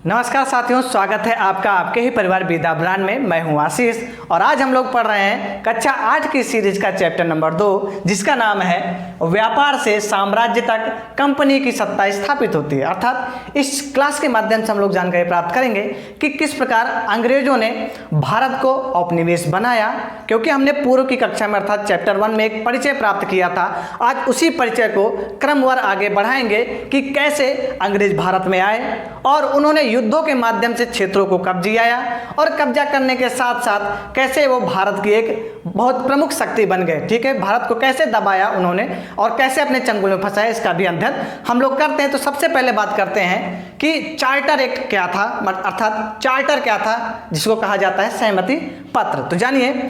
नमस्कार साथियों, स्वागत है आपका आपके ही परिवार विद्या ब्रांड में। मैं हूं आशीष और आज हम लोग पढ़ रहे हैं कक्षा 8 की सीरीज का चैप्टर नंबर 2, जिसका नाम है व्यापार से साम्राज्य तक कंपनी की सत्ता स्थापित होती है। अर्थात इस क्लास के माध्यम से हम लोग जानकारी प्राप्त करेंगे कि किस प्रकार अंग्रेजों ने भारत को औपनिवेश बनाया, क्योंकि हमने पूर्व की कक्षा में अर्थात चैप्टर 1 में एक परिचय प्राप्त किया था। आज उसी परिचय को क्रमवार आगे बढ़ाएंगे कि कैसे अंग्रेज भारत में आए और उन्होंने युद्धों के माध्यम से क्षेत्रों को कब्जियाया और कब्जा करने के साथ साथ कैसे वो भारत की एक बहुत प्रमुख शक्ति बन गए। ठीक है, भारत को कैसे दबाया उन्होंने और कैसे अपने चंगुल में फंसाया, इसका भी अध्ययन हम लोग करते हैं। तो सबसे पहले बात करते हैं कि चार्टर एक्ट क्या था, अर्थात चार्टर क्या था जिसको कहा जाता है सहमति पत्र। तो जानिए,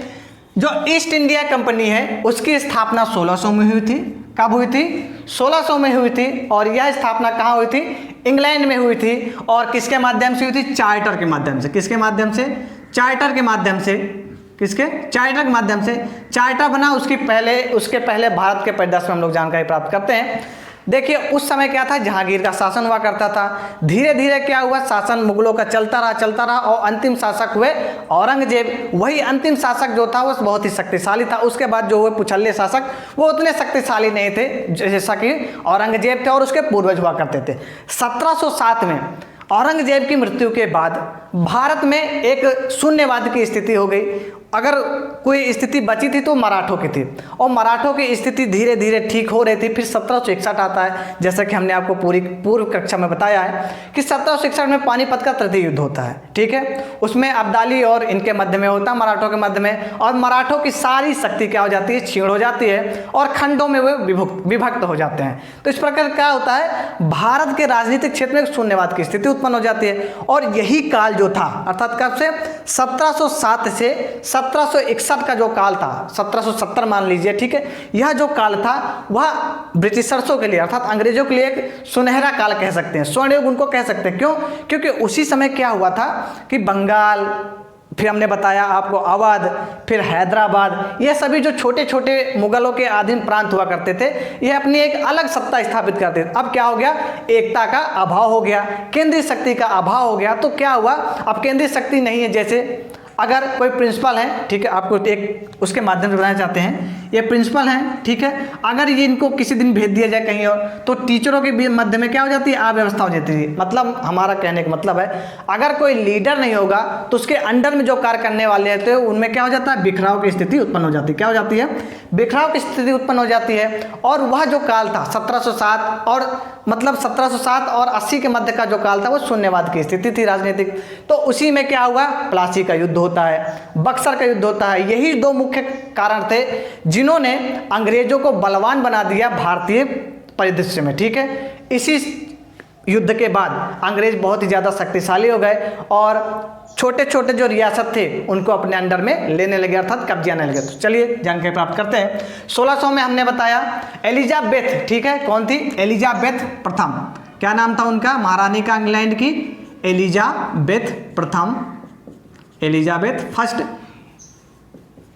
जो ईस्ट इंडिया कंपनी है उसकी स्थापना 1600 में हुई थी। कब हुई थी? 1600 में हुई थी। और यह स्थापना कहाँ हुई थी? इंग्लैंड में हुई थी। और किसके माध्यम से हुई थी? चार्टर के माध्यम से। किसके माध्यम से? चार्टर के माध्यम से। किसके? चार्टर के माध्यम से चार्टर बना। उसके पहले भारत के परिदृश्य में हम लोग जानकारी प्राप्त करते हैं। देखिए, उस समय क्या था, जहांगीर का शासन हुआ करता था। धीरे धीरे क्या हुआ, शासन मुगलों का चलता रहा और अंतिम शासक हुए औरंगजेब। वही अंतिम शासक जो था वो बहुत ही शक्तिशाली था। उसके बाद जो हुए पुछल्ले शासक वो उतने शक्तिशाली नहीं थे जैसा कि औरंगजेब थे और उसके पूर्वज हुआ करते थे। 1707 में औरंगजेब की मृत्यु के बाद भारत में एक शून्यवाद की स्थिति हो गई। अगर कोई स्थिति बची थी तो मराठों की थी और मराठों की स्थिति धीरे धीरे ठीक हो रही थी। फिर 1761 आता है, जैसा कि हमने आपको पूर्व कक्षा में बताया है कि 1761 में पानीपत का तृतीय युद्ध होता है। ठीक है, उसमें अब्दाली और इनके मध्य में होता है, मराठों के मध्य में, और मराठों की सारी शक्ति क्या हो जाती है? क्षीण हो जाती है और खंडों में वे विभक्त हो जाते हैं। तो इस प्रकार क्या होता है, भारत के राजनीतिक क्षेत्र में शून्यवाद की स्थिति उत्पन्न हो जाती है। और यही काल जो था, अर्थात कब से? 1707 से 1761 का जो काल था, 1770 मान लीजिए। ठीक है, यह जो काल था वह ब्रिटिशर्सों के लिए अर्थात अंग्रेजों के लिए एक सुनहरा काल कह सकते हैं, स्वर्णयुग उनको कह सकते हैं। क्यों? क्योंकि उसी समय क्या हुआ था कि बंगाल, फिर हमने बताया आपको अवध, फिर हैदराबाद, ये सभी जो छोटे छोटे मुगलों के अधीन प्रांत हुआ करते थे, ये अपनी एक अलग सत्ता स्थापित करते थे। अब क्या हो गया? एकता का अभाव हो गया, केंद्रीय शक्ति का अभाव हो गया। तो क्या हुआ, अब केंद्रीय शक्ति नहीं है। जैसे अगर कोई प्रिंसिपल है, ठीक है, आपको एक उसके माध्यम से बताना चाहते हैं, ये प्रिंसिपल हैं, ठीक है, अगर ये इनको किसी दिन भेज दिया जाए कहीं और, तो टीचरों के मध्य में क्या हो जाती है? अव्यवस्था हो जाती है। मतलब हमारा कहने का मतलब है, अगर कोई लीडर नहीं होगा तो उसके अंडर में जो कार्य करने वाले रहते हैं उनमें क्या हो जाता है? बिखराव की स्थिति उत्पन्न हो जाती है। क्या हो जाती है? बिखराव की स्थिति उत्पन्न हो जाती है। और वह जो काल था 1707 और 80 के मध्य का जो काल था वो शून्यवाद की स्थिति थी राजनीतिक। तो उसी में क्या हुआ? प्लासी का युद्ध होता है, बक्सर का युद्ध होता है। यही दो मुख्य कारण थे जिन्होंने अंग्रेजों को बलवान बना दिया भारतीय परिदृश्य में। ठीक है, इसी युद्ध के बाद अंग्रेज बहुत ही ज़्यादा शक्तिशाली हो गए और छोटे छोटे जो रियासत थे उनको अपने अंडर में लेने लगे, अर्थात कब्जाने लगे। तो चलिए जानकारी प्राप्त करते हैं। 1600 में हमने बताया एलिजाबेथ, ठीक है, कौन थी? एलिजाबेथ प्रथम। क्या नाम था उनका? महारानी का इंग्लैंड की एलिजाबेथ प्रथम, एलिजाबेथ फर्स्ट।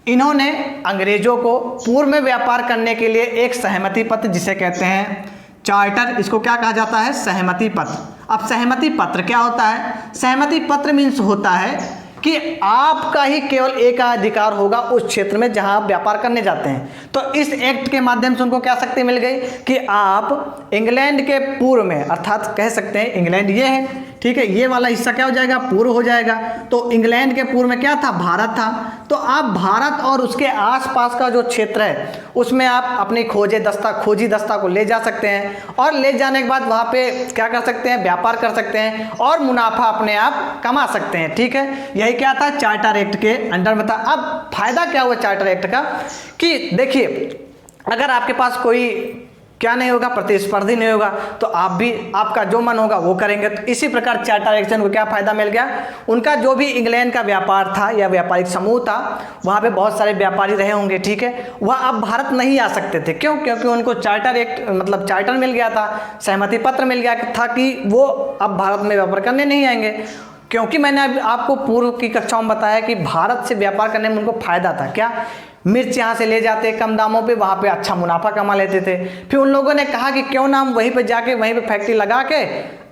इन्होंने अंग्रेजों को पूर्व में व्यापार करने के लिए एक सहमति पत्र, जिसे कहते हैं चार्टर, इसको क्या कहा जाता है? सहमति पत्र। अब सहमति पत्र क्या होता है? सहमति पत्र मीन्स होता है कि आपका ही केवल एक अधिकार होगा उस क्षेत्र में जहां आप व्यापार करने जाते हैं। तो इस एक्ट के माध्यम से उनको क्या शक्ति मिल गई कि आप इंग्लैंड के पूर्व में, अर्थात कह सकते हैं इंग्लैंड ये है, ठीक है, ये वाला हिस्सा क्या हो जाएगा? पूर्व हो जाएगा। तो इंग्लैंड के पूर्व में क्या था? भारत था। तो आप भारत और उसके आसपास का जो क्षेत्र है उसमें आप अपनी खोजी दस्ता को ले जा सकते हैं और ले जाने के बाद वहाँ पे क्या कर सकते हैं? व्यापार कर सकते हैं और मुनाफा अपने आप कमा सकते हैं। ठीक है, यही क्या था? चार्टर एक्ट के अंडर में था। अब फायदा क्या हुआ चार्टर एक्ट का कि देखिए, अगर आपके पास कोई क्या नहीं होगा? प्रतिस्पर्धी नहीं होगा, तो आप भी आपका जो मन होगा वो करेंगे। तो इसी प्रकार चार्टर एक्ट को क्या फायदा मिल गया? उनका जो भी इंग्लैंड का व्यापार था या व्यापारिक समूह था, वहाँ पे बहुत सारे व्यापारी रहे होंगे, ठीक है, वह अब भारत नहीं आ सकते थे। क्यों? क्योंकि उनको चार्टर एक्ट मतलब चार्टर मिल गया था, सहमति पत्र मिल गया था कि वो अब भारत में व्यापार करने नहीं आएंगे। क्योंकि मैंने अभी आपको पूर्व की कक्षाओं में बताया कि भारत से व्यापार करने में उनको फायदा था। क्या? मिर्च यहाँ से ले जाते कम दामों पे, वहाँ पे अच्छा मुनाफा कमा लेते थे। फिर उन लोगों ने कहा कि क्यों ना हम वहीं पे जाके वहीं पे फैक्ट्री लगा के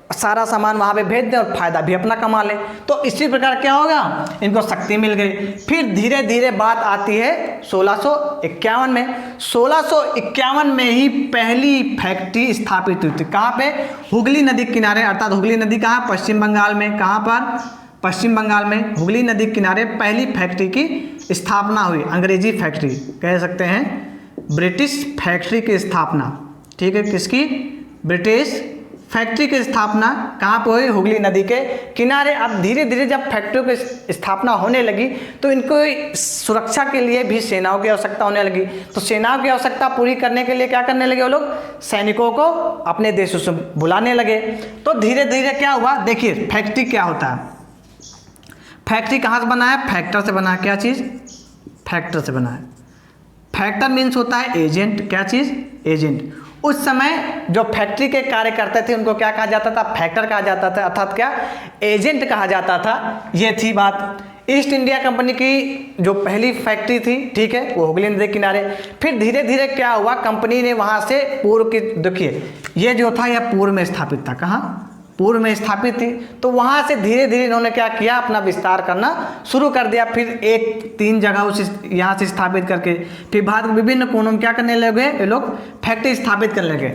सारा सामान वहाँ पे भेज दें और फायदा भी अपना कमा लें। तो इसी प्रकार क्या होगा, इनको शक्ति मिल गई। फिर धीरे धीरे बात आती है 1651 में। 1651 में ही पहली फैक्ट्री स्थापित हुई थी। कहाँ पे? हुगली नदी किनारे, अर्थात हुगली नदी कहाँ? पश्चिम बंगाल में। कहाँ पर? पश्चिम बंगाल में हुगली नदी किनारे पहली फैक्ट्री की स्थापना हुई। अंग्रेजी फैक्ट्री कह सकते हैं, ब्रिटिश फैक्ट्री की स्थापना। ठीक है, किसकी? ब्रिटिश फैक्ट्री की स्थापना कहाँ पर हुई? हुगली नदी के किनारे। अब धीरे धीरे जब फैक्ट्रियों की स्थापना होने लगी तो इनको सुरक्षा के लिए भी सेनाओं की आवश्यकता होने लगी। तो सेनाओं की आवश्यकता पूरी करने के लिए क्या करने लगे वो लोग? सैनिकों को अपने देशों से बुलाने लगे। तो धीरे धीरे क्या हुआ, देखिए फैक्ट्री क्या होता है। फैक्ट्री कहाँ से बना है? फैक्टर से बना है। क्या चीज़? फैक्टर से बना है। फैक्टर मीन्स होता है एजेंट। क्या चीज़? एजेंट। उस समय जो फैक्ट्री के कार्य करते थे उनको क्या कहा जाता था? फैक्टर कहा जाता था, अर्थात क्या? एजेंट कहा जाता था। ये थी बात। ईस्ट इंडिया कंपनी की जो पहली फैक्ट्री थी, ठीक है, वो हुगली नदी किनारे। फिर धीरे धीरे क्या हुआ, कंपनी ने वहाँ से पूर्व की, देखिए ये जो था यह पूर्व में स्थापित था। कहाँ? पूर्व में स्थापित थी। तो वहाँ से धीरे धीरे इन्होंने क्या किया, अपना विस्तार करना शुरू कर दिया। फिर 3 जगह उस यहाँ से स्थापित करके फिर भारत के विभिन्न कोनों में क्या करने लगे ये लोग? फैक्ट्री स्थापित करने लगे।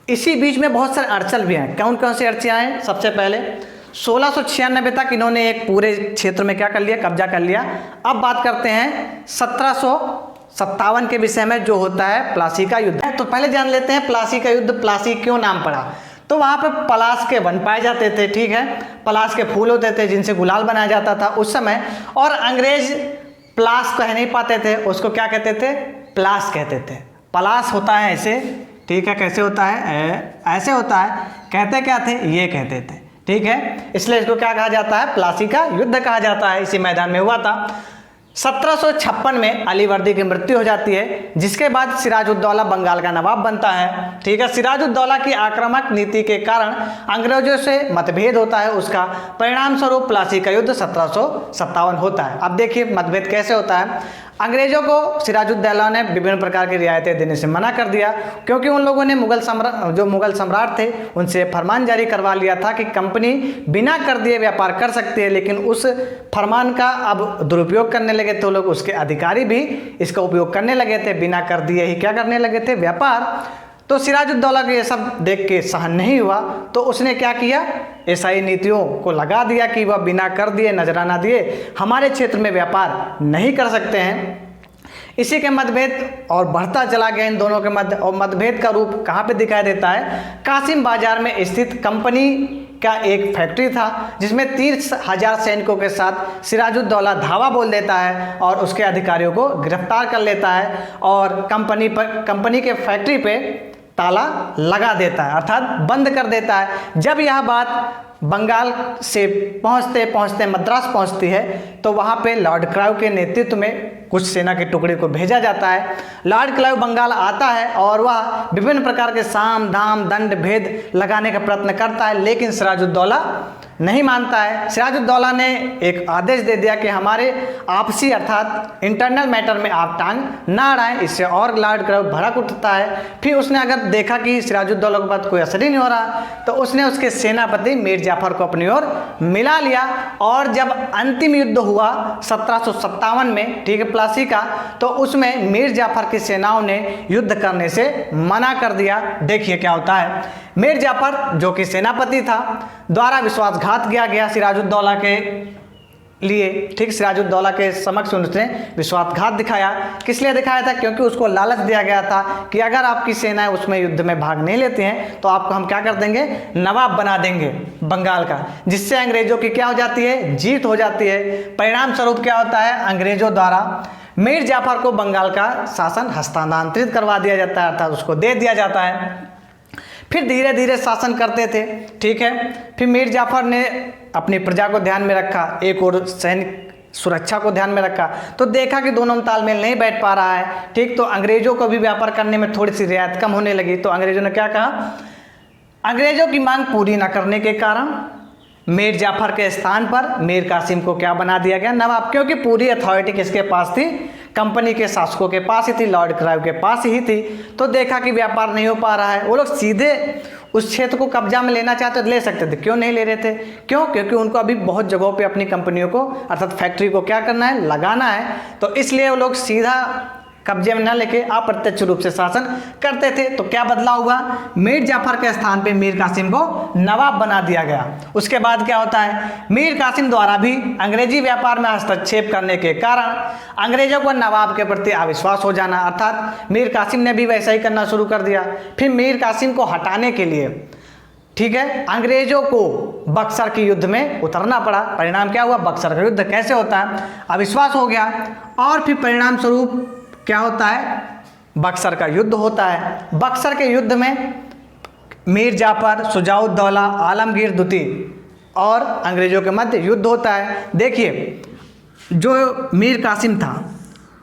इसी बीच में बहुत सारे अड़चन भी आए। कौन कौन से अड़चन आए? सबसे पहले 1696 तक इन्होंने एक पूरे क्षेत्र में क्या कर लिया? कब्जा कर लिया। अब बात करते हैं 1757 के विषय में, जो होता है प्लासी का युद्ध। तो पहले जान लेते हैं प्लासी का युद्ध। प्लासी क्यों नाम पड़ा? तो वहाँ पे पलाश के वन पाए जाते थे, ठीक है, पलाश के फूल होते थे जिनसे गुलाल बनाया जाता था उस समय। और अंग्रेज पलाश कह नहीं पाते थे, उसको क्या कहते थे? प्लास कहते थे। पलाश होता है ऐसे, ठीक है, कैसे होता है? ऐसे होता है। कहते क्या थे? ये कहते थे, ठीक है। इसलिए इसको क्या कहा जाता है? प्लासी का युद्ध कहा जाता है। इसी मैदान में हुआ था। 1756 में अलीवर्दी की मृत्यु हो जाती है, जिसके बाद सिराजुद्दौला बंगाल का नवाब बनता है, ठीक है। सिराजुद्दौला की आक्रामक नीति के कारण अंग्रेजों से मतभेद होता है। उसका परिणाम स्वरूप प्लासी का युद्ध 1757 होता है। अब देखिए मतभेद कैसे होता है। अंग्रेजों को सिराजुद्दौला ने विभिन्न प्रकार की रियायतें देने से मना कर दिया, क्योंकि उन लोगों ने मुगल सम्राट थे उनसे फरमान जारी करवा लिया था कि कंपनी बिना कर दिए व्यापार कर सकती है। लेकिन उस फरमान का अब दुरुपयोग करने लगे थे लोग, उसके अधिकारी भी इसका उपयोग करने लगे थे, बिना कर दिए ही क्या करने लगे थे? व्यापार। तो सिराजुद्दौला को ये सब देख के सहन नहीं हुआ, तो उसने क्या किया? ईसाई नीतियों को लगा दिया कि वह बिना कर दिए, नजराना दिए हमारे क्षेत्र में व्यापार नहीं कर सकते हैं। इसी के मतभेद और बढ़ता चला गया इन दोनों के मध्य। और मतभेद का रूप कहाँ पे दिखाई देता है? कासिम बाजार में स्थित कंपनी का एक फैक्ट्री था, जिसमें 30,000 सैनिकों के साथ सिराजुद्दौला धावा बोल देता है और उसके अधिकारियों को गिरफ्तार कर लेता है और कंपनी के फैक्ट्री पे ताला लगा देता है, अर्थात बंद कर देता है। जब यह बात बंगाल से पहुंचते पहुंचते मद्रास पहुंचती है, तो वहां पे लॉर्ड क्लाइव के नेतृत्व में कुछ सेना के टुकड़े को भेजा जाता है। लॉर्ड क्लाइव बंगाल आता है और वह विभिन्न प्रकार के साम दाम दंड भेद लगाने का प्रयत्न करता है, लेकिन सिराजुद्दौला नहीं मानता है। सिराजुद्दौला ने एक आदेश दे दिया कि हमारे आपसी अर्थात इंटरनल मैटर में आप टांग ना अड़ाएं। इससे और लॉर्ड क्लाइव भड़क उठता है। फिर उसने अगर देखा कि सिराजुद्दौला के बाद कोई असर ही नहीं हो रहा, तो उसने उसके सेनापति मीर जाफर को अपनी ओर मिला लिया। और जब अंतिम युद्ध हुआ 1757 में, ठीक है, प्लासी का, तो उसमें मीर जाफर की सेनाओं ने युद्ध करने से मना कर दिया। देखिए क्या होता है। मीर जाफर जो कि सेनापति था द्वारा विश्वासघात किया गया सिराजुद्दौला के लिए, ठीक, सिराजुद्दौला के समक्ष उसने विश्वासघात दिखाया। किस लिए दिखाया था? क्योंकि उसको लालच दिया गया था कि अगर आपकी सेनाएं उसमें युद्ध में भाग नहीं लेती हैं तो आपको हम क्या कर देंगे? नवाब बना देंगे बंगाल का, जिससे अंग्रेजों की क्या हो जाती है? जीत हो जाती है। परिणाम स्वरूप क्या होता है? अंग्रेजों द्वारा मीर जाफर को बंगाल का शासन हस्तांतरित करवा दिया जाता है, अर्थात उसको दे दिया जाता है। फिर धीरे धीरे शासन करते थे, ठीक है। फिर मीर जाफर ने अपनी प्रजा को ध्यान में रखा, एक और सैनिक सुरक्षा को ध्यान में रखा, तो देखा कि दोनों में तालमेल नहीं बैठ पा रहा है, ठीक। तो अंग्रेजों को भी व्यापार करने में थोड़ी सी रियायत कम होने लगी। तो अंग्रेजों ने क्या कहा? अंग्रेजों की मांग पूरी न करने के कारण मीर जाफर के स्थान पर मीर कासिम को क्या बना दिया गया? नवाब। क्योंकि पूरी अथॉरिटी किसके पास थी? कंपनी के शासकों के पास ही थी, लॉर्ड क्लाइव के पास ही थी। तो देखा कि व्यापार नहीं हो पा रहा है, वो लोग सीधे उस क्षेत्र को कब्जा में लेना चाहते तो ले सकते थे, क्यों नहीं ले रहे थे? क्यों? क्योंकि उनको अभी बहुत जगहों पे अपनी कंपनियों को अर्थात फैक्ट्री को क्या करना है, लगाना है। तो इसलिए वो लोग सीधा कब्जे में न लेके अप्रत्यक्ष रूप से शासन करते थे। तो क्या बदलाव हुआ? मीर जाफर के स्थान पे मीर कासिम को नवाब बना दिया गया। उसके बाद क्या होता है, मीर कासिम द्वारा भी अंग्रेजी व्यापार में हस्तक्षेप करने के कारण अंग्रेजों को नवाब के प्रति अविश्वास हो जाना, अर्थात मीर कासिम ने भी वैसा ही करना शुरू कर दिया। फिर मीर कासिम को हटाने के लिए, ठीक है, अंग्रेजों को बक्सर के युद्ध में उतरना पड़ा। परिणाम क्या हुआ? बक्सर का युद्ध कैसे होता है, अविश्वास हो गया और फिर परिणाम स्वरूप क्या होता है, बक्सर का युद्ध होता है। बक्सर के युद्ध में मीर जाफर, शुजाउद्दौला, आलमगीर द्वितीय और अंग्रेजों के मध्य युद्ध होता है। देखिए, जो मीर कासिम था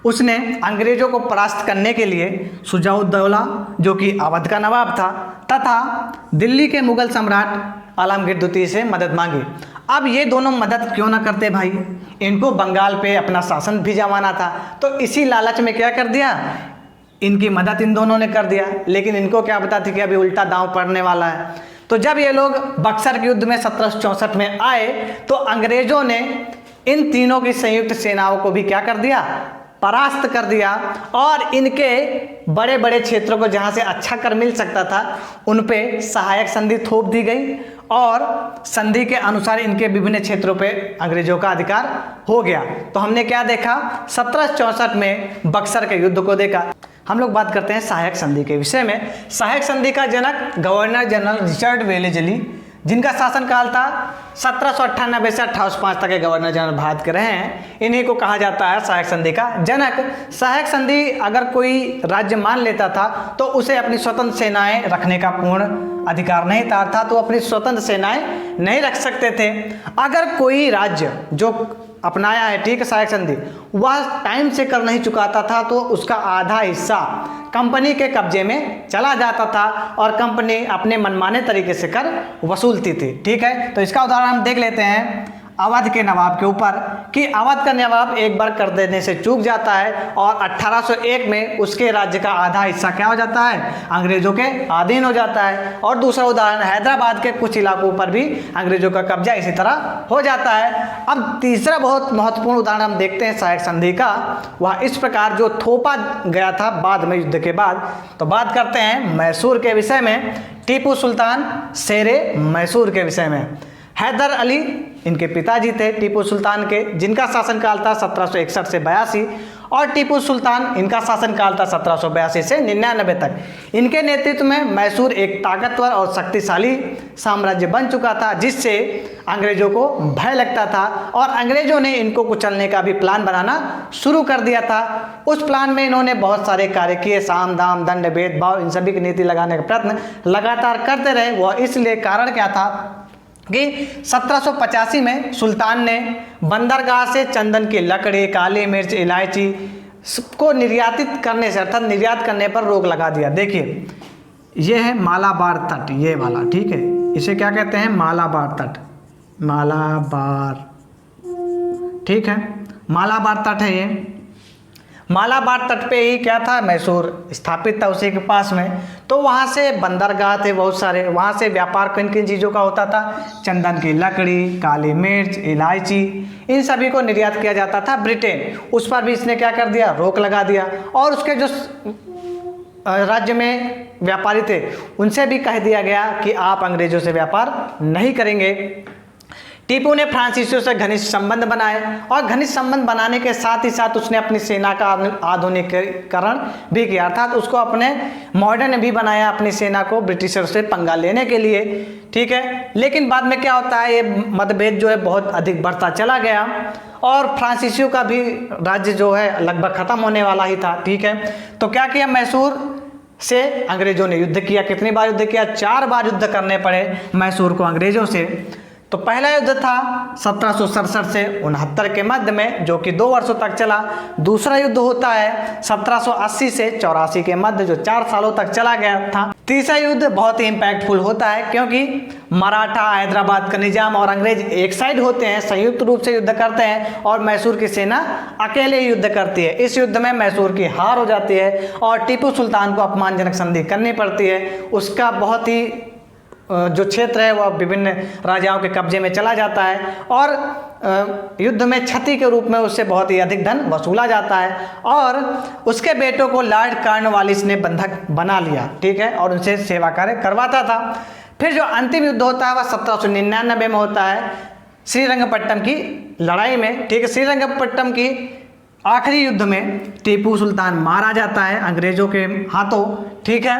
उसने अंग्रेजों को परास्त करने के लिए शुजाउद्दौला जो कि अवध का नवाब था तथा दिल्ली के मुगल सम्राट आलमगीर द्वितीय से मदद मांगी। अब ये दोनों मदद क्यों ना करते भाई, इनको बंगाल पे अपना शासन भी जमाना था, तो इसी लालच में क्या कर दिया, इनकी मदद इन दोनों ने कर दिया। लेकिन इनको क्या पता थी कि अभी उल्टा दांव पड़ने वाला है। तो जब ये लोग बक्सर के युद्ध में 1764 में आए तो अंग्रेजों ने इन तीनों की संयुक्त सेनाओं को भी क्या कर दिया, परास्त कर दिया और इनके बड़े बड़े क्षेत्रों को जहाँ से अच्छा कर मिल सकता था उन पे सहायक संधि थोप दी गई और संधि के अनुसार इनके विभिन्न क्षेत्रों पे अंग्रेजों का अधिकार हो गया। तो हमने क्या देखा, 1764 में बक्सर के युद्ध को देखा। हम लोग बात करते हैं सहायक संधि के विषय में। सहायक संधि का जनक गवर्नर जनरल रिचर्ड वेलेजली, जिनका शासनकाल था 1798 से 1805 तक के गवर्नर जनरल भारत के रहे हैं, इन्हीं को कहा जाता है सहायक संधि का जनक। सहायक संधि अगर कोई राज्य मान लेता था तो उसे अपनी स्वतंत्र सेनाएं रखने का पूर्ण अधिकार नहीं था, अर्थात वो अपनी स्वतंत्र सेनाएं नहीं रख सकते थे। अगर कोई राज्य जो अपनाया है, ठीक है, सहायक संधि, वह टाइम से कर नहीं चुकाता था तो उसका आधा हिस्सा कंपनी के कब्जे में चला जाता था और कंपनी अपने मनमाने तरीके से कर वसूलती थी। ठीक है, तो इसका उदाहरण हम देख लेते हैं अवध के नवाब के ऊपर कि अवध का नवाब एक बार कर देने से चूक जाता है और 1801 में उसके राज्य का आधा हिस्सा क्या हो जाता है, अंग्रेजों के अधीन हो जाता है। और दूसरा उदाहरण हैदराबाद के कुछ इलाकों पर भी अंग्रेजों का कब्जा इसी तरह हो जाता है। अब तीसरा बहुत महत्वपूर्ण उदाहरण हम देखते हैं सहायक संधि का, वह इस प्रकार जो थोपा गया था बाद में युद्ध के बाद। तो बात करते हैं मैसूर के विषय में, टीपू सुल्तान शेरे मैसूर के विषय में। हैदर अली इनके पिताजी थे टीपू सुल्तान के, जिनका शासनकाल था 1761 से 82 और टीपू सुल्तान इनका शासनकाल था 1782 से 99 तक। इनके नेतृत्व में मैसूर एक ताकतवर और शक्तिशाली साम्राज्य बन चुका था जिससे अंग्रेजों को भय लगता था और अंग्रेजों ने इनको कुचलने का भी प्लान बनाना शुरू कर दिया था। उस प्लान में इन्होंने बहुत सारे कार्य किए, साम दाम दंड भेदभाव इन सभी की नीति लगाने का प्रयत्न लगातार करते रहे। वह इसलिए कारण क्या था कि 1785 में सुल्तान ने बंदरगाह से चंदन की लकड़ी, काली मिर्च, इलायची को निर्यातित करने से अर्थात निर्यात करने पर रोक लगा दिया। देखिए ये है मालाबार तट, ये वाला, ठीक है, इसे क्या कहते हैं, मालाबार तट, मालाबार, ठीक है, मालाबार तट है ये। मालाबार तट पे ही क्या था, मैसूर स्थापित था उसी के पास में। तो वहाँ से बंदरगाह थे बहुत सारे, वहाँ से व्यापार किन किन चीज़ों का होता था, चंदन की लकड़ी, काली मिर्च, इलायची, इन सभी को निर्यात किया जाता था ब्रिटेन। उस पर भी इसने क्या कर दिया, रोक लगा दिया और उसके जो राज्य में व्यापारी थे उनसे भी कह दिया गया कि आप अंग्रेजों से व्यापार नहीं करेंगे। टीपू ने फ्रांसीसियों से घनिष्ठ संबंध बनाए और घनिष्ठ संबंध बनाने के साथ ही साथ उसने अपनी सेना का आधुनिकीकरण भी किया, अर्थात उसको अपने मॉडर्न भी बनाया अपनी सेना को ब्रिटिशर से पंगा लेने के लिए। ठीक है, लेकिन बाद में क्या होता है, ये मतभेद जो है बहुत अधिक बढ़ता चला गया और फ्रांसीसियों का भी राज्य जो है लगभग खत्म होने वाला ही था। ठीक है, तो क्या किया, मैसूर से अंग्रेजों ने युद्ध किया। कितनी बार युद्ध किया, 4 बार युद्ध करने पड़े मैसूर को अंग्रेजों से। तो पहला युद्ध था 1767 से 69 के मध्य में, जो कि 2 वर्षों तक चला। दूसरा युद्ध होता है 1780 से 84 के मध्य, जो 4 सालों तक चला गया था। तीसरा युद्ध बहुत ही इम्पैक्टफुल होता है क्योंकि मराठा, हैदराबाद का निजाम और अंग्रेज एक साइड होते हैं, संयुक्त रूप से युद्ध करते हैं और मैसूर की सेना अकेले युद्ध करती है। इस युद्ध में मैसूर की हार हो जाती है और टीपू सुल्तान को अपमानजनक संधि करनी पड़ती है। उसका बहुत ही जो क्षेत्र है वह विभिन्न राजाओं के कब्जे में चला जाता है और युद्ध में क्षति के रूप में उससे बहुत ही अधिक धन वसूला जाता है और उसके बेटों को लॉर्ड कॉर्नवालिस ने बंधक बना लिया, ठीक है, और उनसे सेवा कार्य करवाता था। फिर जो अंतिम युद्ध होता है वह 1799 में होता है श्रीरंगपट्टम की लड़ाई में, ठीक है। श्रीरंगपट्टम की आखिरी युद्ध में टीपू सुल्तान मारा जाता है अंग्रेजों के हाथों, ठीक है,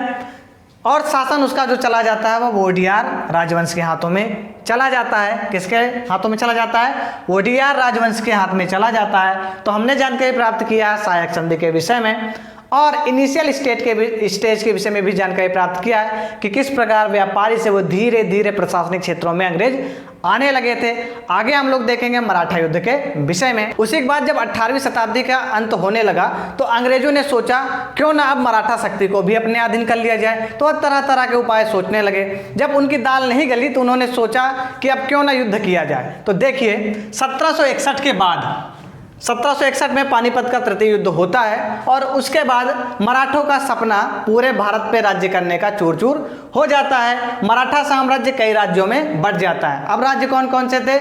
और शासन उसका जो चला जाता है वह वोडियार राजवंश के हाथों में चला जाता है। किसके हाथों में चला जाता है? वोडियार राजवंश के हाथ में चला जाता है। तो हमने जानकारी प्राप्त किया है सहायक संधि के विषय में और इनिशियल स्टेज के विषय में भी जानकारी प्राप्त किया है कि किस प्रकार व्यापारी से वो धीरे धीरे प्रशासनिक क्षेत्रों में अंग्रेज आने लगे थे। आगे हम लोग देखेंगे मराठा युद्ध के विषय में। उसी के बाद जब 18वीं शताब्दी का अंत होने लगा तो अंग्रेजों ने सोचा क्यों ना अब मराठा शक्ति को भी अपने अधीन कर लिया जाए, तो तरह तरह के उपाय सोचने लगे। जब उनकी दाल नहीं गली तो उन्होंने सोचा कि अब क्यों ना युद्ध किया जाए। तो देखिए 1761 के बाद 1761 में पानीपत का तृतीय युद्ध होता है और उसके बाद मराठों का सपना पूरे भारत पे राज्य करने का चूर चूर हो जाता है। मराठा साम्राज्य कई राज्यों में बढ़ जाता है। अब राज्य कौन कौन से थे?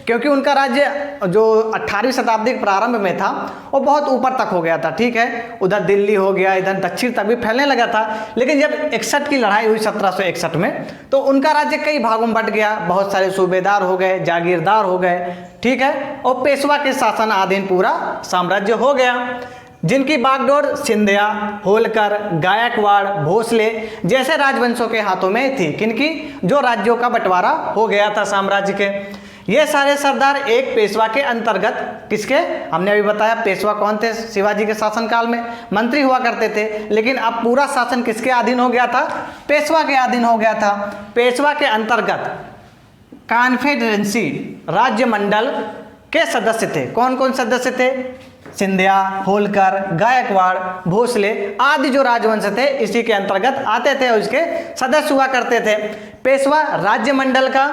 क्योंकि उनका राज्य जो 18वीं शताब्दी के प्रारंभ में था वो बहुत ऊपर तक हो गया था, ठीक है, उधर दिल्ली हो गया, इधर दक्षिण तक भी फैलने लगा था। लेकिन जब 61 की लड़ाई हुई 1761 में तो उनका राज्य कई भागों में बंट गया, बहुत सारे सूबेदार हो गए, जागीरदार हो गए, ठीक है, और पेशवा के शासन अधीन पूरा साम्राज्य हो गया, जिनकी बागडोर सिंधिया, होलकर, गायकवाड़, भोसले जैसे राजवंशों के हाथों में थी। किनकी? जो राज्यों का बंटवारा हो गया था साम्राज्य के। ये सारे सरदार एक पेशवा के अंतर्गत, किसके? हमने अभी बताया पेशवा कौन थे शिवाजी के शासनकाल में, मंत्री हुआ करते थे, लेकिन अब पूरा शासन किसके अधीन हो गया था? पेशवा के अधीन हो गया था। पेशवा के अंतर्गत कॉन्फेडरेंसी राज्य मंडल के सदस्य थे। कौन कौन सदस्य थे? सिंधिया, होलकर, गायकवाड़, भोसले आदि जो राजवंश थे इसी के अंतर्गत आते थे और इसके सदस्य हुआ करते थे। पेशवा राज्य मंडल का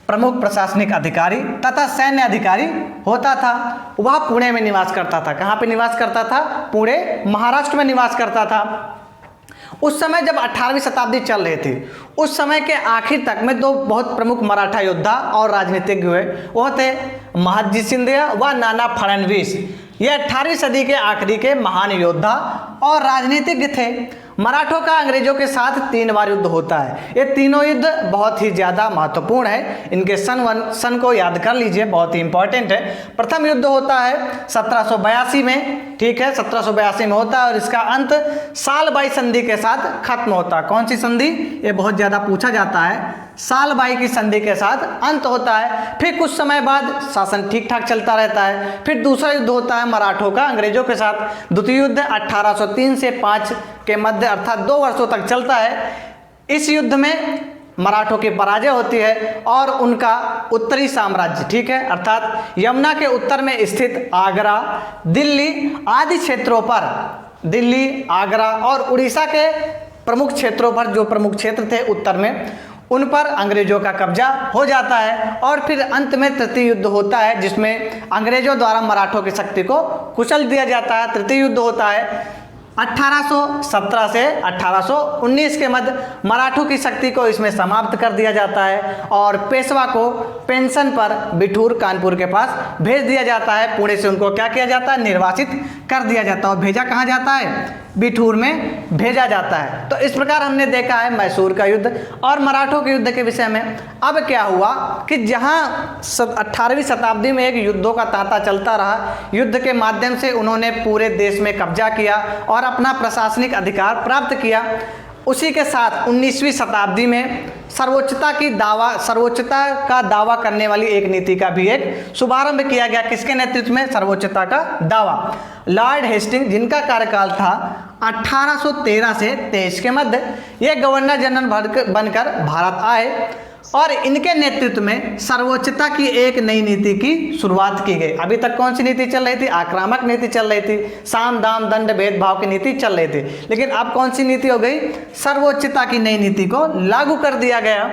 प्रमुख प्रशासनिक अधिकारी तथा सैन्य अधिकारी होता था। वह पुणे में निवास करता था। कहाँ पे निवास करता था? पुणे, महाराष्ट्र में निवास करता था। उस समय जब 18वीं शताब्दी चल रही थी उस समय के आखिर तक में दो बहुत प्रमुख मराठा योद्धा और राजनीतिज्ञ हुए, वो थे महादजी सिंधिया व नाना फडणवीस। ये 18वीं सदी के आखिरी के महान योद्धा और राजनीतिज्ञ थे। मराठों का अंग्रेजों के साथ 3 बार युद्ध होता है। ये तीनों युद्ध बहुत ही ज़्यादा महत्वपूर्ण है। इनके सन को याद कर लीजिए, बहुत ही इंपॉर्टेंट है। प्रथम युद्ध होता है 1782 में, ठीक है, 1782 में होता है और इसका अंत सालबाई संधि के साथ खत्म होता है। कौन सी संधि? ये बहुत ज़्यादा पूछा जाता है। सालबाई की संधि के साथ अंत होता है। फिर कुछ समय बाद शासन ठीक ठाक चलता रहता है। फिर दूसरा युद्ध होता है मराठों का अंग्रेजों के साथ। द्वितीय युद्ध 1803 से 5 के मध्य अर्थात 2 वर्षों तक चलता है। इस युद्ध में मराठों की पराजय होती है और उनका उत्तरी साम्राज्य, ठीक है, अर्थात यमुना के उत्तर में स्थित आगरा, दिल्ली आदि क्षेत्रों पर, दिल्ली, आगरा और उड़ीसा के प्रमुख क्षेत्रों पर, जो प्रमुख क्षेत्र थे उत्तर में, उन पर अंग्रेजों का कब्जा हो जाता है। और फिर अंत में तृतीय युद्ध होता है जिसमें अंग्रेजों द्वारा मराठों की शक्ति को कुचल दिया जाता है। तृतीय युद्ध होता है 1817 से 1819 के मध्य। मराठों की शक्ति को इसमें समाप्त कर दिया जाता है और पेशवा को पेंशन पर बिठूर कानपुर के पास भेज दिया जाता है। पुणे से उनको क्या किया जाता है? निर्वासित कर दिया जाता है। और भेजा कहाँ जाता है? बिठूर में भेजा जाता है। तो इस प्रकार हमने देखा है मैसूर का युद्ध और मराठों के युद्ध के विषय में। अब क्या हुआ कि जहाँ 18वीं शताब्दी में एक युद्धों का तांता चलता रहा, युद्ध के माध्यम से उन्होंने पूरे देश में कब्जा किया और अपना प्रशासनिक अधिकार प्राप्त किया। उसी के साथ 19वीं शताब्दी में सर्वोच्चता का दावा करने वाली एक नीति का भी एक शुभारंभ किया गया। किसके नेतृत्व में? सर्वोच्चता का दावा। लॉर्ड हेस्टिंग, जिनका कार्यकाल था 1813 से 23 के मध्य, ये गवर्नर जनरल बनकर भारत आए और इनके नेतृत्व में सर्वोच्चता की एक नई नीति की शुरुआत की गई। अभी तक कौन सी नीति चल रही थी? आक्रामक नीति चल रही थी, साम दाम दंड भेदभाव की नीति चल रही थी। लेकिन अब कौन सी नीति हो गई? सर्वोच्चता की नई नीति को लागू कर दिया गया।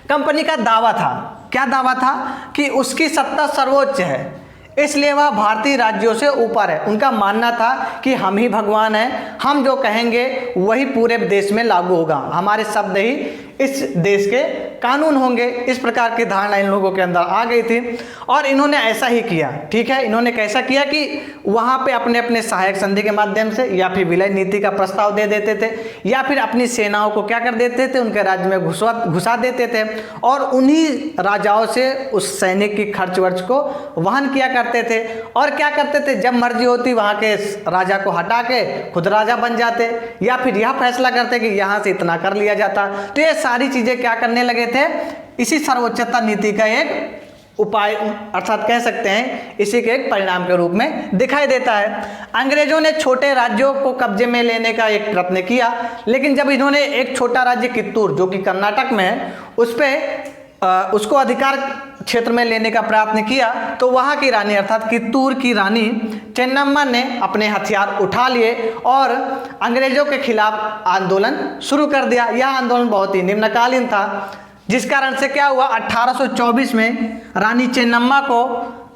कंपनी का दावा था, क्या दावा था? कि उसकी सत्ता सर्वोच्च है, इसलिए वह भारतीय राज्यों से ऊपर है। उनका मानना था कि हम ही भगवान हैं, हम जो कहेंगे वही पूरे देश में लागू होगा, हमारे शब्द ही इस देश के कानून होंगे। इस प्रकार की धारणा इन लोगों के अंदर आ गई थी और इन्होंने ऐसा ही किया। ठीक है, इन्होंने कैसा किया कि वहाँ पे अपने अपने सहायक संधि के माध्यम से या फिर विलय नीति का प्रस्ताव दे देते थे या फिर अपनी सेनाओं को क्या कर देते थे, उनके राज्य में घुसा देते थे और उन्हीं राजाओं से उस सैनिक की खर्च वर्च को वहन किया करते थे। और क्या करते थे, जब मर्जी होती वहाँ के राजा को हटा के खुद राजा बन जाते या फिर यह फैसला करते कि यहाँ से इतना कर लिया जाता। तो ये सारी चीज़ें क्या करने लगे थे, इसी सर्वोच्चता नीति का एक उपाय अर्थात कह सकते हैं इसी के एक परिणाम के रूप में दिखाई देता है। अंग्रेजों ने छोटे राज्यों को कब्जे में लेने का एक प्रयत्न किया, लेकिन जब इन्होंने एक छोटा राज्य कित्तूर जो कि कर्नाटक में है उस पर उसको अधिकार क्षेत्र में लेने का प्रयत्न किया, तो वहाँ की रानी अर्थात कित्तूर की रानी चेन्नम्मा ने अपने हथियार उठा लिए और अंग्रेजों के खिलाफ आंदोलन शुरू कर दिया। यह आंदोलन बहुत ही निम्नकालीन था, जिस कारण से क्या हुआ, 1824 में रानी चेन्नम्मा को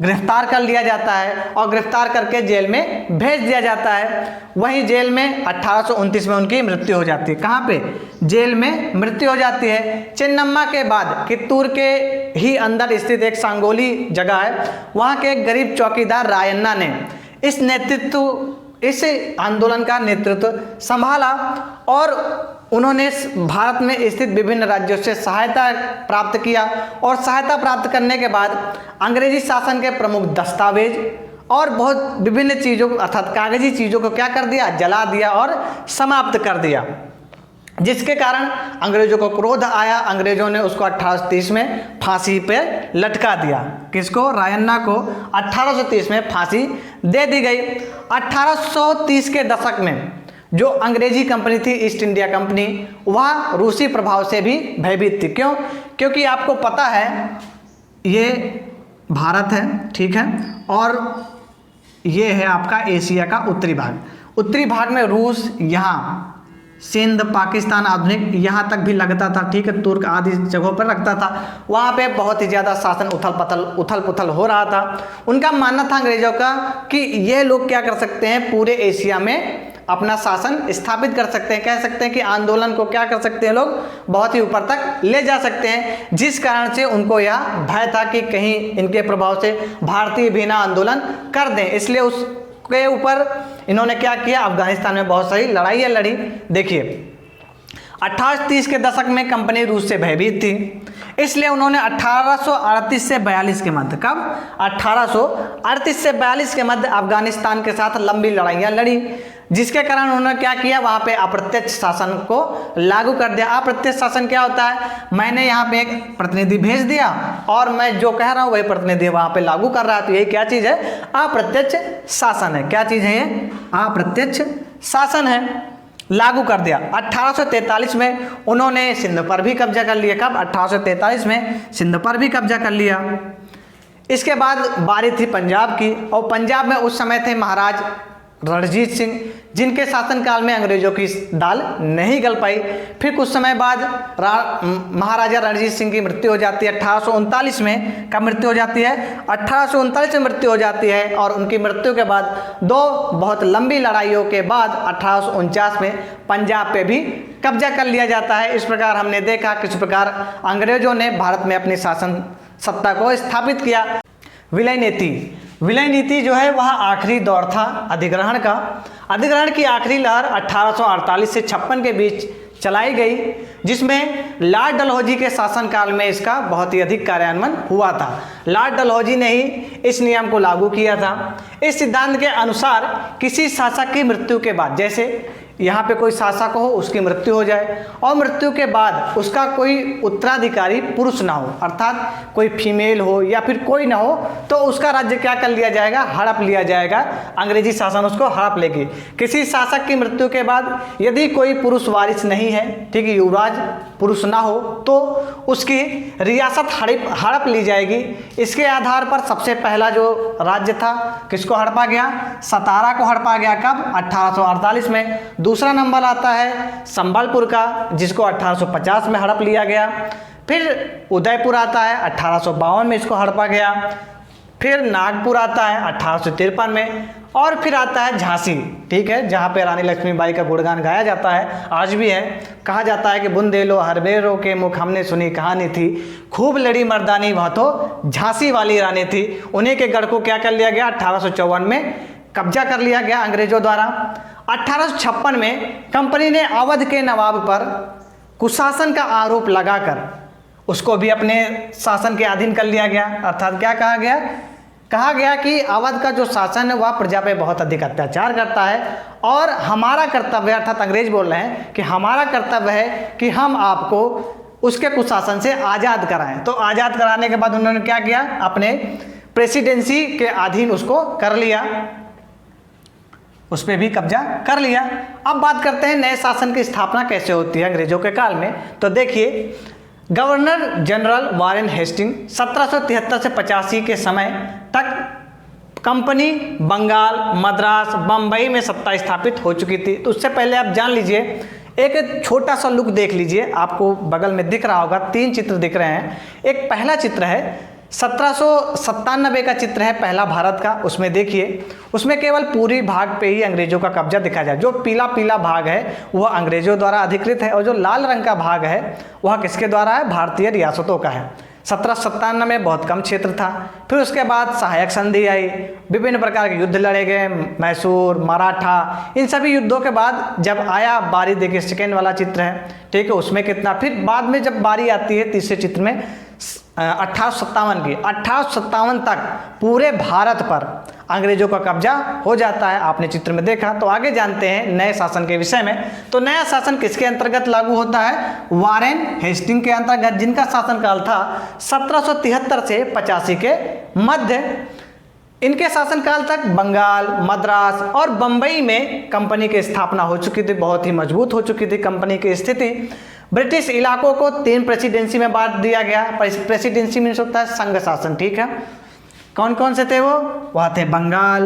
गिरफ्तार कर लिया जाता है और गिरफ्तार करके जेल में भेज दिया जाता है। वहीं जेल में 1829 में उनकी मृत्यु हो जाती है। कहाँ पे, जेल में मृत्यु हो जाती है। चेन्नम्मा के बाद कित्तूर के ही अंदर स्थित एक सांगोली जगह है, वहाँ के एक गरीब चौकीदार रायन्ना ने इस आंदोलन का नेतृत्व संभाला और उन्होंने भारत में स्थित विभिन्न राज्यों से सहायता प्राप्त किया और सहायता प्राप्त करने के बाद अंग्रेजी शासन के प्रमुख दस्तावेज और बहुत विभिन्न चीज़ों को अर्थात कागजी चीज़ों को क्या कर दिया, जला दिया और समाप्त कर दिया, जिसके कारण अंग्रेजों को क्रोध आया। अंग्रेजों ने उसको 1830 में फांसी पे लटका दिया। किसको, रायन्ना को 1830 में फांसी दे दी गई। 1830 के दशक में जो अंग्रेजी कंपनी थी ईस्ट इंडिया कंपनी, वह रूसी प्रभाव से भी भयभीत थी। क्यों, क्योंकि आपको पता है ये भारत है, ठीक है, और ये है आपका एशिया का उत्तरी भाग। उत्तरी भाग में रूस, यहाँ सिंध, पाकिस्तान आधुनिक यहाँ तक भी लगता था, ठीक है, तुर्क आदि जगहों पर लगता था। वहाँ पे बहुत ही ज़्यादा शासन उथल पुथल हो रहा था। उनका मानना था अंग्रेजों का कि ये लोग क्या कर सकते हैं, पूरे एशिया में अपना शासन स्थापित कर सकते हैं। कह सकते हैं कि आंदोलन को क्या कर सकते हैं लोग, बहुत ही ऊपर तक ले जा सकते हैं, जिस कारण से उनको यह भय था कि कहीं इनके प्रभाव से भारतीय भी ना आंदोलन कर दें। इसलिए उसके ऊपर इन्होंने क्या किया, अफगानिस्तान में बहुत सारी लड़ाइयाँ लड़ी। देखिए 1830 के दशक में कंपनी रूस से भयभीत थी, इसलिए उन्होंने 1838 से 42 के मध्य, कब, 1838 से 42 के मध्य अफगानिस्तान के साथ लंबी लड़ाइयाँ लड़ी, जिसके कारण उन्होंने क्या किया, वहाँ पे अप्रत्यक्ष शासन को लागू कर दिया। अप्रत्यक्ष शासन क्या होता है, मैंने यहाँ पे एक प्रतिनिधि भेज दिया और मैं जो कह रहा हूँ वही प्रतिनिधि वहाँ पे लागू कर रहा है। तो यही क्या चीज़ है, अप्रत्यक्ष शासन है। क्या चीज़ है ये, अप्रत्यक्ष शासन है, लागू कर दिया। 1843 में उन्होंने सिंध पर भी कब्जा कर लिया। कब, 1843 में सिंध पर भी कब्जा कर लिया। इसके बाद बारी थी पंजाब की, और पंजाब में उस समय थे महाराज रणजीत सिंह, जिनके शासनकाल में अंग्रेजों की दाल नहीं गल पाई। फिर कुछ समय बाद महाराजा रणजीत सिंह की मृत्यु हो जाती है 1839 में। कब मृत्यु हो जाती है, 1839 में मृत्यु हो जाती है। और उनकी मृत्यु के बाद दो बहुत लंबी लड़ाइयों के बाद 1849 में पंजाब पे भी कब्जा कर लिया जाता है। इस प्रकार हमने देखा किस प्रकार अंग्रेजों ने भारत में अपनी शासन सत्ता को स्थापित किया। विलय नीति जो है वह आखिरी दौर था अधिग्रहण का। अधिग्रहण की आखिरी लहर 1848 से 56 के बीच चलाई गई, जिसमें लॉर्ड डलहौजी के शासनकाल में इसका बहुत ही अधिक कार्यान्वयन हुआ था। लॉर्ड डलहौजी ने ही इस नियम को लागू किया था। इस सिद्धांत के अनुसार किसी शासक की मृत्यु के बाद, जैसे यहाँ पे कोई शासक हो, उसकी मृत्यु हो जाए और मृत्यु के बाद उसका कोई उत्तराधिकारी पुरुष ना हो, अर्थात कोई फीमेल हो या फिर कोई ना हो, तो उसका राज्य क्या कर लिया जाएगा, हड़प लिया जाएगा। अंग्रेजी शासन उसको हड़प लेगी। किसी शासक की मृत्यु के बाद यदि कोई पुरुष वारिस नहीं है, ठीक है, युवराज पुरुष ना हो, तो उसकी रियासत हड़प ली जाएगी। इसके आधार पर सबसे पहला जो राज्य था किसको हड़पा गया, सतारा को हड़पा गया। कब, 1848 में। दूसरा नंबर आता है संबलपुर का, जिसको 1850 में हड़प लिया गया। फिर उदयपुर आता है, 1852 में इसको हड़पा गया। फिर नागपुर आता है 1853 में, और फिर आता है झांसी, ठीक है, जहाँ पे रानी लक्ष्मीबाई का गुणगान गाया जाता है, आज भी है। कहा जाता है कि बुंदेलो हरबेरों के मुख हमने सुनी कहानी थी, खूब लड़ी मर्दानी वह तो झांसी वाली रानी थी। उन्हीं के गढ़ को क्या कर लिया गया, 1854 में कब्जा कर लिया गया अंग्रेजों द्वारा। 1856 में कंपनी ने अवध के नवाब पर कुशासन का आरोप लगाकर उसको भी अपने शासन के अधीन कर लिया गया। अर्थात क्या कहा गया कि अवध का जो शासन है वह प्रजा पे बहुत अधिक अत्याचार करता है, और हमारा कर्तव्य, अर्थात अंग्रेज बोल रहे हैं कि हमारा कर्तव्य है कि हम आपको उसके कुशासन से आज़ाद कराएं। तो आज़ाद कराने के बाद उन्होंने क्या किया, अपने प्रेसिडेंसी के अधीन उसको कर लिया, उस पर भी कब्जा कर लिया। अब बात करते हैं नए शासन की स्थापना कैसे होती है अंग्रेजों के काल में। तो देखिए, गवर्नर जनरल वारेन हेस्टिंग 1773 से 85 के समय तक कंपनी बंगाल, मद्रास, बम्बई में सत्ता स्थापित हो चुकी थी। तो उससे पहले आप जान लीजिए, एक छोटा सा लुक देख लीजिए, आपको बगल में दिख रहा होगा, 3 चित्र दिख रहे हैं। एक पहला चित्र है 1797 का चित्र है, पहला भारत का। उसमें देखिए, उसमें केवल पूरी भाग पे ही अंग्रेजों का कब्जा दिखा जाए। जो पीला पीला भाग है वह अंग्रेजों द्वारा अधिकृत है, और जो लाल रंग का भाग है वह किसके द्वारा है, भारतीय रियासतों का है। 1797 में बहुत कम क्षेत्र था। फिर उसके बाद सहायक संधि आई, विभिन्न प्रकार के युद्ध लड़े गए, मैसूर, मराठा, इन सभी युद्धों के बाद जब आया बारी, देखिए सेकेंड वाला चित्र है, ठीक है, उसमें कितना, फिर बाद में जब बारी आती है तीसरे चित्र में 1857 की, 1857 तक पूरे भारत पर अंग्रेजों का कब्जा हो जाता है, आपने चित्र में देखा। तो आगे जानते हैं नए शासन के विषय में। तो नया शासन किसके अंतर्गत लागू होता है, वारेन हेस्टिंग के अंतर्गत, जिनका शासनकाल था 1773 से 85 के मध्य। इनके शासनकाल तक बंगाल, मद्रास और बंबई में कंपनी की स्थापना हो चुकी थी, बहुत ही मजबूत हो चुकी थी कंपनी की स्थिति। ब्रिटिश इलाकों को 3 प्रेसिडेंसी में बांट दिया गया। प्रेसिडेंसी मीन्स होता है संघ शासन, ठीक है। कौन कौन से थे वह थे बंगाल,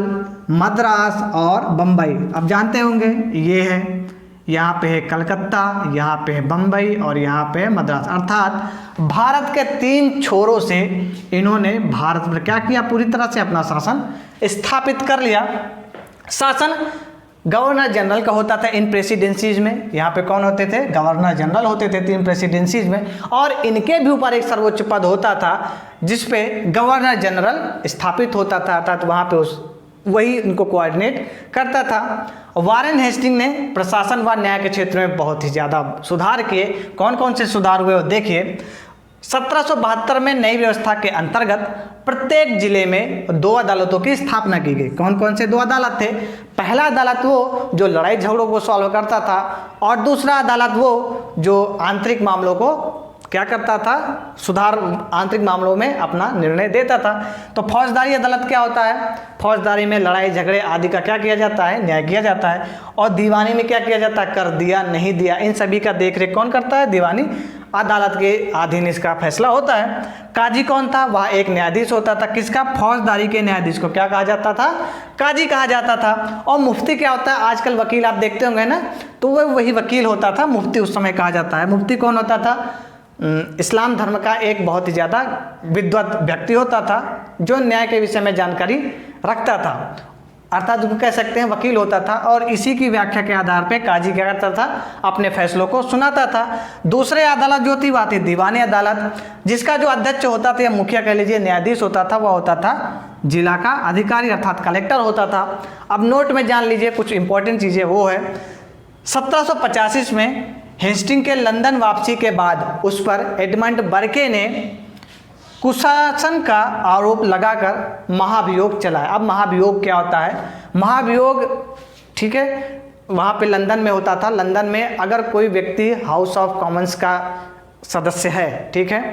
मद्रास और बम्बई। अब जानते होंगे, ये है, यहाँ पे है कलकत्ता, यहाँ पे है बम्बई और यहाँ पे है मद्रास। अर्थात भारत के 3 छोरों से इन्होंने भारत पर क्या किया, पूरी तरह से अपना शासन स्थापित कर लिया। शासन गवर्नर जनरल का होता था इन प्रेसिडेंसीज में। यहाँ पे कौन होते थे, गवर्नर जनरल होते थे 3 प्रेसिडेंसीज में, और इनके भी ऊपर एक सर्वोच्च पद होता था जिस पे गवर्नर जनरल स्थापित होता था, अर्थात वहाँ पे वही इनको कोऑर्डिनेट करता था। वारेन हेस्टिंग ने प्रशासन व न्याय के क्षेत्र में बहुत ही ज़्यादा सुधार किए। कौन कौन से सुधार हुए वो देखिए। 1772 में नई व्यवस्था के अंतर्गत प्रत्येक जिले में 2 अदालतों की स्थापना की गई। कौन कौन से 2 अदालत थे, पहला अदालत वो जो लड़ाई झगड़ों को सॉल्व करता था, और दूसरा अदालत वो जो आंतरिक मामलों को क्या करता था, सुधार, आंतरिक मामलों में अपना निर्णय देता था। तो फौजदारी अदालत क्या होता है, फौजदारी में लड़ाई झगड़े आदि का क्या किया जाता है, न्याय किया जाता है। और दीवानी में क्या किया जाता है, कर दिया नहीं दिया, इन सभी का देखरेख कौन करता है, दीवानी अदालत के अधीन इसका फैसला होता है। काजी कौन था, वह एक न्यायाधीश होता था, किसका, फौजदारी के न्यायाधीश को क्या कहा जाता था, काजी कहा जाता था। और मुफ्ती क्या होता है, आजकल वकील आप देखते होंगे ना, तो वह वही वकील होता था, मुफ्ती उस समय कहा जाता है। मुफ्ती कौन होता था, इस्लाम धर्म का एक बहुत ही ज़्यादा विद्वत व्यक्ति होता था जो न्याय के विषय में जानकारी रखता था, अर्थात उसको कह सकते हैं वकील होता था। और इसी की व्याख्या के आधार पे काजी क्या करता था, अपने फैसलों को सुनाता था। दूसरे अदालत जो थी वह थी दीवानी अदालत, जिसका जो अध्यक्ष होता था या मुखिया कह लीजिए, न्यायाधीश होता था, वह होता था जिला का अधिकारी अर्थात कलेक्टर होता था। अब नोट में जान लीजिए कुछ इंपॉर्टेंट चीज़ें, वो है 1785 में हेस्टिंग के लंदन वापसी के बाद उस पर एडमंड बर्के ने कुशासन का आरोप लगाकर महाभियोग चलाया। अब महाभियोग क्या होता है, महाभियोग, ठीक है, वहाँ पे लंदन में होता था। लंदन में अगर कोई व्यक्ति हाउस ऑफ कॉमन्स का सदस्य है, ठीक है,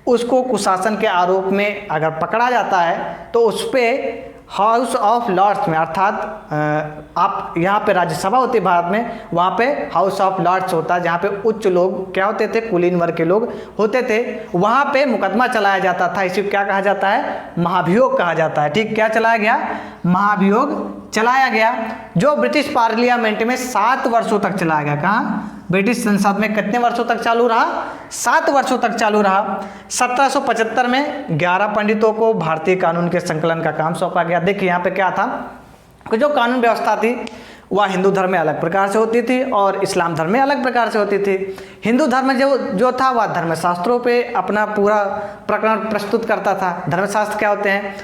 उसको कुशासन के आरोप में अगर पकड़ा जाता है तो उस पर हाउस ऑफ लॉर्ड्स में, अर्थात आप यहाँ पे राज्यसभा होती है भारत में, वहाँ पे हाउस ऑफ लॉर्ड्स होता है, जहाँ पे उच्च लोग क्या होते थे, कुलीन वर्ग के लोग होते थे, वहाँ पे मुकदमा चलाया जाता था। इसे क्या कहा जाता है, महाभियोग कहा जाता है। ठीक, क्या चलाया गया, महाभियोग चलाया गया, जो ब्रिटिश पार्लियामेंट में 7 वर्षों तक चलाया गया। कहाँ, ब्रिटिश संसद में कितने वर्षों तक चालू रहा? 7 वर्षों तक चालू रहा। 1775 में 11 पंडितों को भारतीय कानून के संकलन का काम सौंपा गया। देखिए यहाँ पे क्या था कि जो कानून व्यवस्था थी वह हिंदू धर्म में अलग प्रकार से होती थी और इस्लाम धर्म में अलग प्रकार से होती थी। हिंदू धर्म जो था वह धर्मशास्त्रों पे अपना पूरा प्रकरण प्रस्तुत करता था। धर्मशास्त्र क्या होते हैं?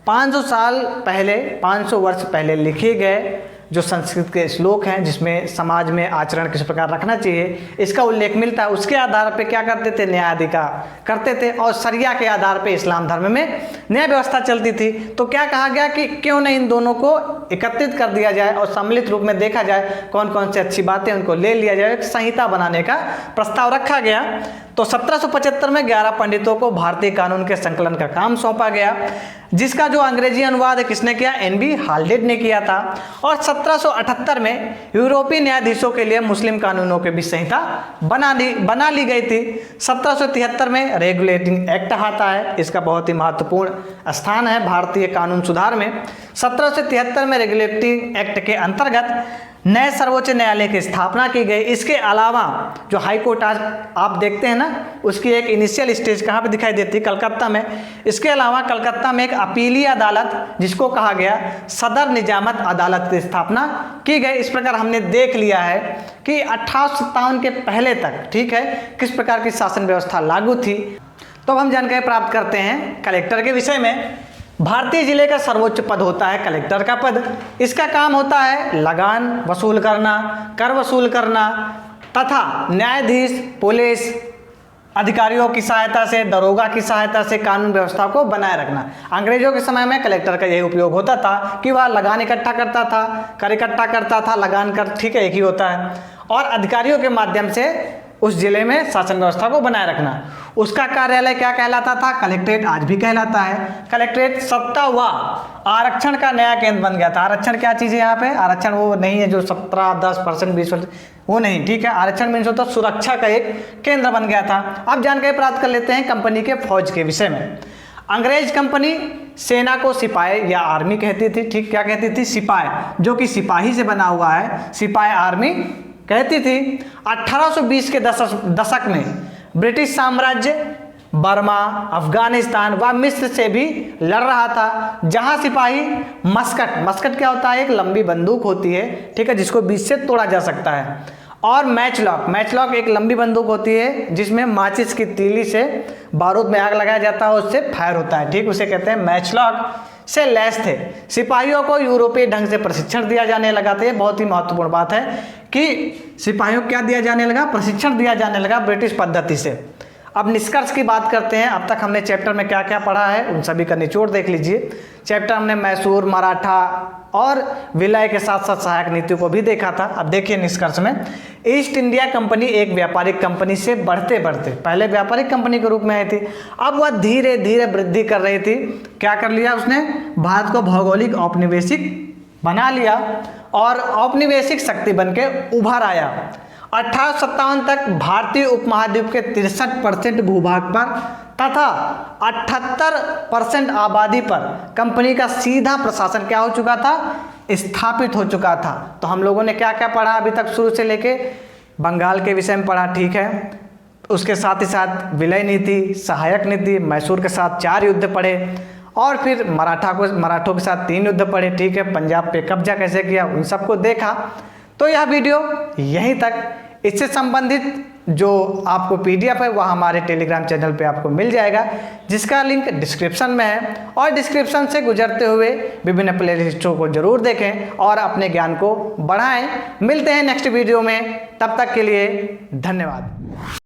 500 साल पहले, 500 वर्ष पहले लिखे गए जो संस्कृत के श्लोक हैं जिसमें समाज में आचरण किस प्रकार रखना चाहिए इसका उल्लेख मिलता है। उसके आधार पे क्या करते थे? न्यायाधिकार करते थे और शरिया के आधार पे इस्लाम धर्म में न्याय व्यवस्था चलती थी। तो क्या कहा गया कि क्यों नहीं इन दोनों को एकत्रित कर दिया जाए और सम्मिलित रूप में देखा जाए कौन कौन सी अच्छी बातें उनको ले लिया जाए, एक संहिता बनाने का प्रस्ताव रखा गया। तो 1775 में 11 पंडितों को भारतीय कानून के संकलन का काम सौंपा गया, जिसका जो अंग्रेजी अनुवाद है किसने किया? एनबी हाल्डेड ने किया था। और 1778 में यूरोपीय न्यायाधीशों के लिए मुस्लिम कानूनों के बीच संहिता बना ली गई थी। 1773 में रेगुलेटिंग एक्ट आता है, इसका बहुत ही महत्वपूर्ण स्थान है भारतीय कानून सुधार में। 1773 में रेगुलेटिंग एक्ट के अंतर्गत नए सर्वोच्च न्यायालय की स्थापना की गई। इसके अलावा जो हाई कोर्ट आज आप देखते हैं ना, उसकी एक इनिशियल स्टेज कहाँ पे दिखाई देती है? कलकत्ता में। इसके अलावा कलकत्ता में एक अपीली अदालत जिसको कहा गया सदर निजामत अदालत की स्थापना की गई। इस प्रकार हमने देख लिया है कि 1857 के पहले तक, ठीक है, किस प्रकार की शासन व्यवस्था लागू थी। तो हम जानकारी प्राप्त करते हैं कलेक्टर के विषय में। भारतीय जिले का सर्वोच्च पद होता है कलेक्टर का पद। इसका काम होता है लगान वसूल करना, कर वसूल करना तथा न्यायाधीश, पुलिस अधिकारियों की सहायता से, दरोगा की सहायता से कानून व्यवस्था को बनाए रखना। अंग्रेजों के समय में कलेक्टर का यही उपयोग होता था कि वह लगान इकट्ठा करता था, कर इकट्ठा करता था, लगान कर, ठीक है, एक ही होता है, और अधिकारियों के माध्यम से उस जिले में शासन व्यवस्था को बनाए रखना। उसका कार्यालय क्या कहलाता था? कलेक्ट्रेट आज भी कहलाता है। कलेक्ट्रेट सत्ता व आरक्षण का नया केंद्र बन गया था। आरक्षण क्या चीज़ है यहाँ पे? आरक्षण वो नहीं है जो 17, 10%, 20%, वो नहीं, ठीक है। आरक्षण मीन्स होता सुरक्षा का एक केंद्र बन गया था। अब जानकारी प्राप्त कर लेते हैं कंपनी के फौज के विषय में। अंग्रेज कंपनी सेना को सिपाही या आर्मी कहती थी, ठीक, क्या कहती थी? सिपाही, जो कि सिपाही से बना हुआ है, सिपाही आर्मी कहती थी। 1820 के दशक में ब्रिटिश साम्राज्य बर्मा, अफगानिस्तान व मिस्र से भी लड़ रहा था, जहां सिपाही मस्कट क्या होता है? एक लंबी बंदूक होती है, ठीक है, जिसको बीच से तोड़ा जा सकता है, और मैचलॉक एक लंबी बंदूक होती है जिसमें माचिस की तीली से बारूद में आग लगाया जाता है, उससे फायर होता है, ठीक, उसे कहते हैं मैचलॉक, से लैस थे। सिपाहियों को यूरोपीय ढंग से प्रशिक्षण दिया जाने लगा था। ये बहुत ही महत्वपूर्ण बात है कि सिपाहियों को क्या दिया जाने लगा? प्रशिक्षण दिया जाने लगा ब्रिटिश पद्धति से। अब निष्कर्ष की बात करते हैं। अब तक हमने चैप्टर में क्या क्या पढ़ा है उन सभी का निचोड़ देख लीजिए। चैप्टर हमने मैसूर, मराठा और विलय के साथ साथ सहायक नीतियों को भी देखा था। अब देखिए निष्कर्ष में, ईस्ट इंडिया कंपनी एक व्यापारिक कंपनी से बढ़ते बढ़ते, पहले व्यापारिक कंपनी के रूप में आई थी, अब वह धीरे धीरे वृद्धि कर रही थी। क्या कर लिया उसने? भारत को भौगोलिक औपनिवेशिक बना लिया और औपनिवेशिक शक्ति बनके उभर आया। 1857 तक भारतीय उपमहाद्वीप के 63% भूभाग पर तथा 78% आबादी पर कंपनी का सीधा प्रशासन क्या हो चुका था? स्थापित हो चुका था। तो हम लोगों ने क्या क्या पढ़ा अभी तक शुरू से लेके? बंगाल के विषय में पढ़ा, ठीक है, उसके साथ ही साथ विलय नीति, सहायक नीति, मैसूर के साथ 4 युद्ध पढ़े, और फिर मराठों के साथ 3 युद्ध पढ़े, ठीक है, पंजाब पे कब्जा कैसे किया, उन सबको देखा। तो यह वीडियो यहीं तक। इससे संबंधित जो आपको पीडीएफ है वह हमारे टेलीग्राम चैनल पे आपको मिल जाएगा, जिसका लिंक डिस्क्रिप्शन में है, और डिस्क्रिप्शन से गुजरते हुए विभिन्न प्लेलिस्टों को जरूर देखें और अपने ज्ञान को बढ़ाएं। मिलते हैं नेक्स्ट वीडियो में, तब तक के लिए धन्यवाद।